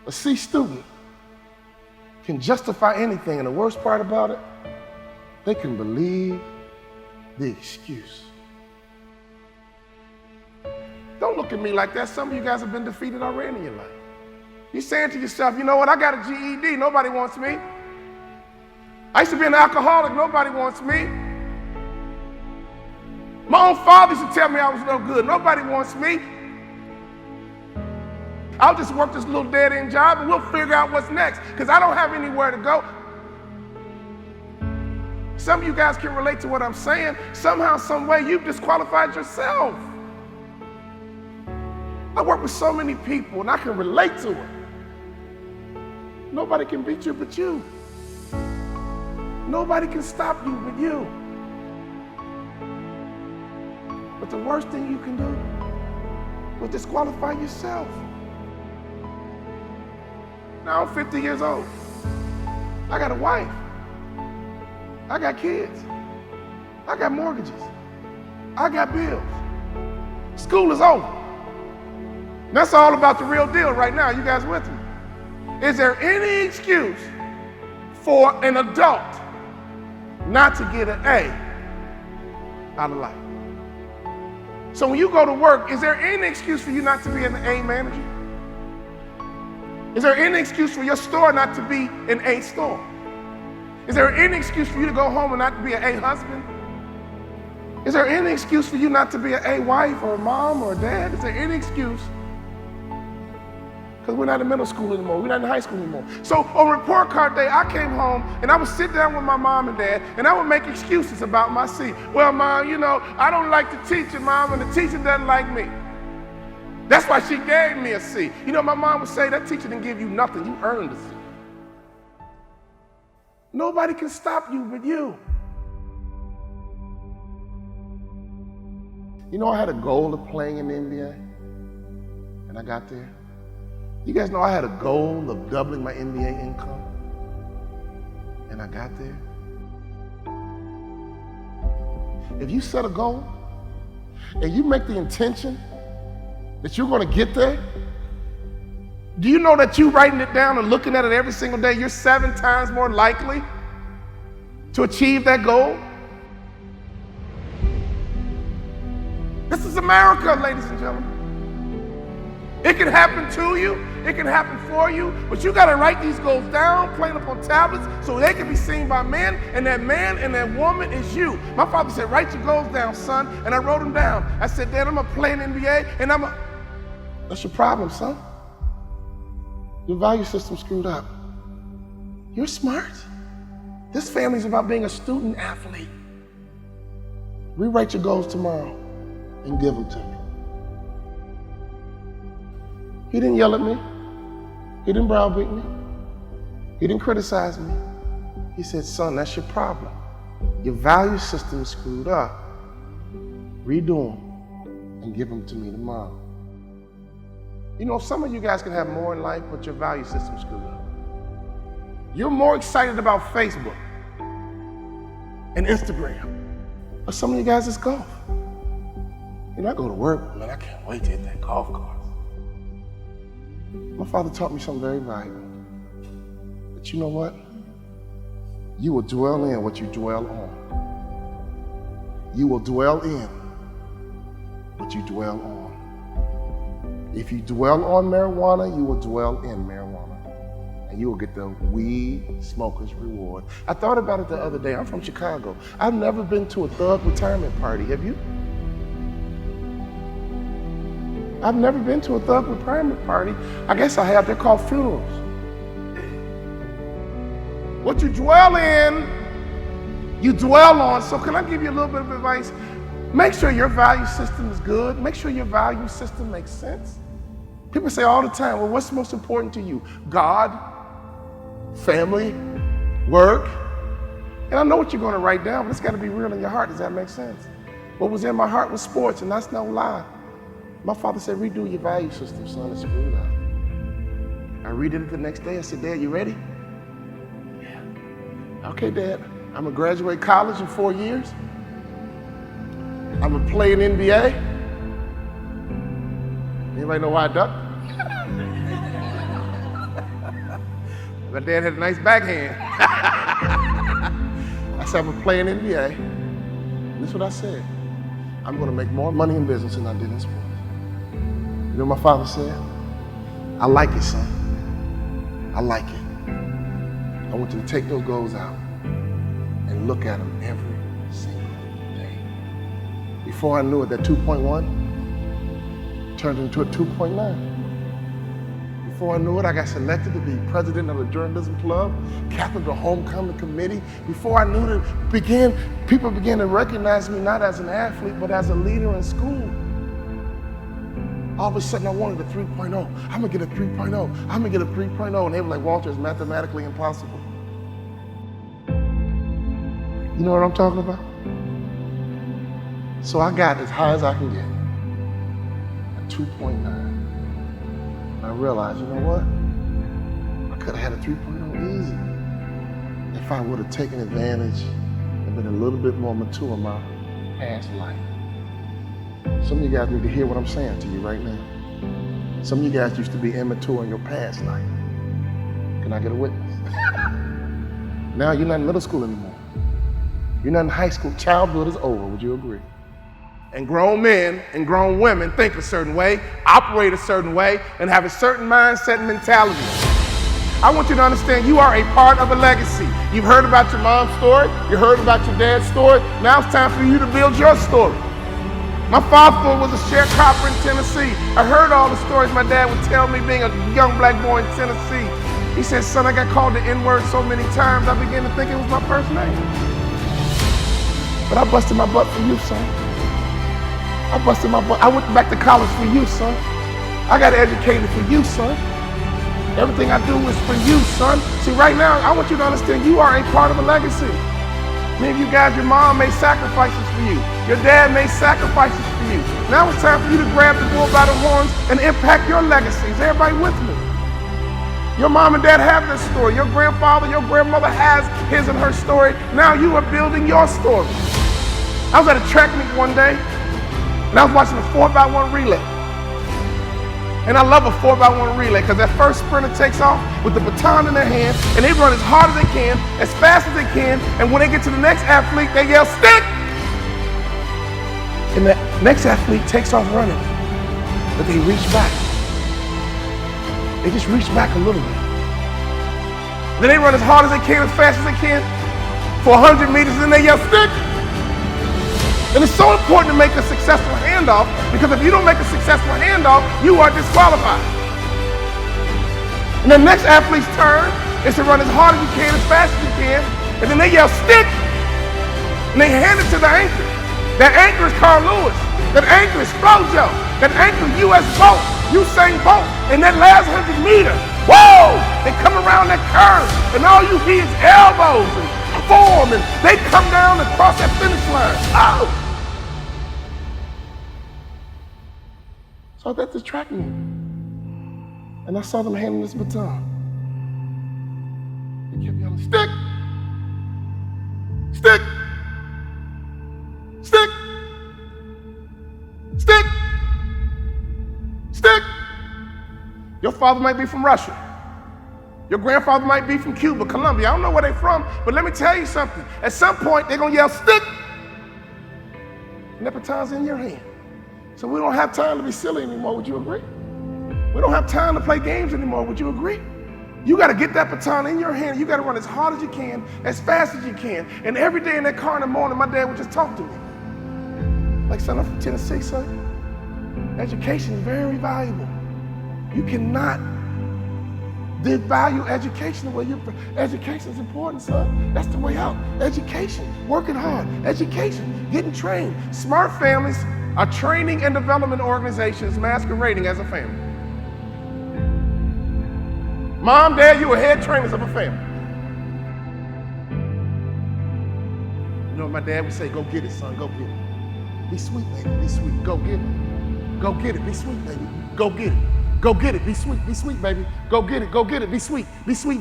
A C student can justify anything, and the worst part about it, they can believe the excuse. Don't look at me like that. Some of you guys have been defeated already in your life. You're saying to yourself, you know what, I got a GED, nobody wants me. I used to be an alcoholic, nobody wants me. My own father used to tell me I was no good, nobody wants me. I'll just work this little dead-end job and we'll figure out what's next, because I don't have anywhere to go. Some of you guys can relate to what I'm saying. Somehow, some way, you've disqualified yourself. I work with so many people and I can relate to it. Nobody can beat you but you. Nobody can stop you but you. But the worst thing you can do is disqualify yourself. Now I'm 50 years old. I got a wife. I got kids. I got mortgages. I got bills. School is over. That's all about the real deal right now. You guys with me? Is there any excuse for an adult not to get an A out of life? So when you go to work, is there any excuse for you not to be an A manager? Is there any excuse for your store not to be an A store? Is there any excuse for you to go home and not be an A husband? Is there any excuse for you not to be an A wife or a mom or a dad? Is there any excuse? Because we're not in middle school anymore. We're not in high school anymore. So on report card day, I came home and I would sit down with my mom and dad and I would make excuses about my C. Well, Mom, you know, I don't like the teacher, Mom, and the teacher doesn't like me. That's why she gave me a C. You know, my mom would say, that teacher didn't give you nothing. You earned a C. Nobody can stop you but you. You know, I had a goal of playing in the NBA, and I got there. You guys know I had a goal of doubling my NBA income, and I got there. If you set a goal, and you make the intention that you're going to get there, do you know that you writing it down and looking at it every single day, you're 7 times more likely to achieve that goal? This is America, ladies and gentlemen. It can happen to you, it can happen for you, but you gotta write these goals down, plain up on tablets, so they can be seen by men, and that man and that woman is you. My father said, write your goals down, son, and I wrote them down. I said, Dad, I'm gonna play in NBA, and That's your problem, son. Your value system's screwed up. You're smart. This family's about being a student athlete. Rewrite your goals tomorrow and give them to me. He didn't yell at me. He didn't browbeat me. He didn't criticize me. He said, son, that's your problem. Your value system is screwed up. Redo them and give them to me tomorrow. You know, some of you guys can have more in life, but your value system's screwed up. You're more excited about Facebook and Instagram. But some of you guys, it's golf. You know, I go to work, man, I can't wait to hit that golf course. My father taught me something very valuable. But you know what? You will dwell in what you dwell on. You will dwell in what you dwell on. If you dwell on marijuana, you will dwell in marijuana. And you will get the weed smoker's reward. I thought about it the other day. I'm from Chicago. I've never been to a thug retirement party. Have you? I've never been to a thug retirement party. I guess I have. They're called funerals. What you dwell in, you dwell on. So can I give you a little bit of advice? Make sure your value system is good. Make sure your value system makes sense. People say all the time, well, what's most important to you? God, family, work. And I know what you're going to write down, but it's got to be real in your heart. Does that make sense? What was in my heart was sports, and that's no lie. My father said, redo your value system, son. It's screwed up. I redid it the next day. I said, Dad, you ready? Yeah. Okay, Dad. I'm going to graduate college in 4 years. I'm going to play in NBA. Anybody know why I ducked? My dad had a nice backhand. I said, I'm gonna play in NBA. And this is what I said. I'm gonna make more money in business than I did in sports. You know what my father said? I like it, son. I like it. I want you to take those goals out and look at them every single day. Before I knew it, that 2.1 turned into a 2.9. Before I knew it, I got selected to be president of the journalism club, captain of the homecoming committee. Before I knew it, people began to recognize me not as an athlete, but as a leader in school. All of a sudden, I wanted a 3.0. I'm gonna get a 3.0. I'm gonna get a 3.0. And they were like, Walter, it's mathematically impossible. You know what I'm talking about? So I got as high as I can get, a 2.9. And I realized, you know what? I could have had a 3.0 easy if I would have taken advantage and been a little bit more mature in my past life. Some of you guys need to hear what I'm saying to you right now. Some of you guys used to be immature in your past life. Can I get a witness? Now you're not in middle school anymore. You're not in high school. Childhood is over, would you agree? And grown men and grown women think a certain way, operate a certain way, and have a certain mindset and mentality. I want you to understand you are a part of a legacy. You've heard about your mom's story, you heard about your dad's story, now it's time for you to build your story. My father was a sharecropper in Tennessee. I heard all the stories my dad would tell me being a young black boy in Tennessee. He said, son, I got called the N-word so many times, I began to think it was my first name. But I busted my butt for you, son. I busted my butt. I went back to college for you, son. I got educated for you, son. Everything I do is for you, son. See, right now, I want you to understand you are a part of a legacy. Many of you guys, your mom made sacrifices for you. Your dad made sacrifices for you. Now it's time for you to grab the bull by the horns and impact your legacies. Everybody with me? Your mom and dad have this story. Your grandfather, your grandmother has his and her story. Now you are building your story. I was at a track meet one day, and I was watching a 4x1 relay. And I love a 4x1 relay because that first sprinter takes off with the baton in their hand, and they run as hard as they can, as fast as they can, and when they get to the next athlete, they yell, stick! And the next athlete takes off running, but they reach back. They just reach back a little bit. Then they run as hard as they can, as fast as they can, for 100 meters, and then they yell, stick! And it's so important to make a successful handoff, because if you don't make a successful handoff, you are disqualified. And the next athlete's turn is to run as hard as you can, as fast as you can, and then they yell, stick! And they hand it to the anchor. That anchor is Carl Lewis. That anchor is Flojo. That anchor is U.S. Bolt, Usain Bolt. And that last 100 meters, whoa! They come around that curve, and all you hear is elbows and form, and they come down and cross that finish line. Oh! So I was at this track meet, and I saw them handing this baton. They kept yelling, stick! Stick! Stick! Stick! Stick! Your father might be from Russia. Your grandfather might be from Cuba, Colombia. I don't know where they're from, but let me tell you something. At some point, they're gonna yell, stick! And that baton's in your hand. So we don't have time to be silly anymore, would you agree? We don't have time to play games anymore, would you agree? You gotta get that baton in your hand. You gotta run as hard as you can, as fast as you can. And every day in that car in the morning, my dad would just talk to me. Like, son, I'm from Tennessee, son. Education is very valuable. You cannot devalue education the way education is important, son. That's the way out. Education, working hard, education, getting trained. Smart families are training and development organizations masquerading as a family. Mom, dad, you are head trainers of a family. You know what my dad would say? Go get it, son, go get it. Be sweet, baby, be sweet, go get it. Go get it, be sweet, baby, go get it. Go get it, be sweet, baby. Go get it, be sweet,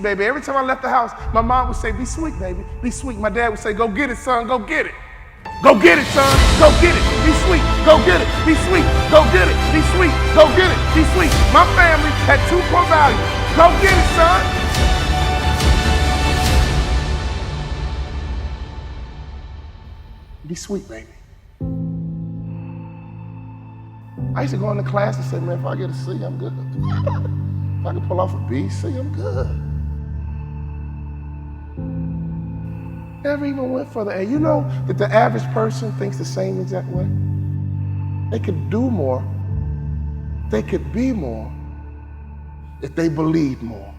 baby. Every time I left the house, my mom would say, be sweet, baby, be sweet. My dad would say, go get it, son, go get it. Go get it, son, go get it, be sweet, go get it, be sweet, go get it, be sweet, go get it, be sweet. My family had two core values. Go get it, son. Be sweet, baby. I used to go into class and say, man, if I get a C, I'm good. If I can pull off a B, C, I'm good. Never even went for the A. You know that the average person thinks the same exact way? They could do more, they could be more if they believed more.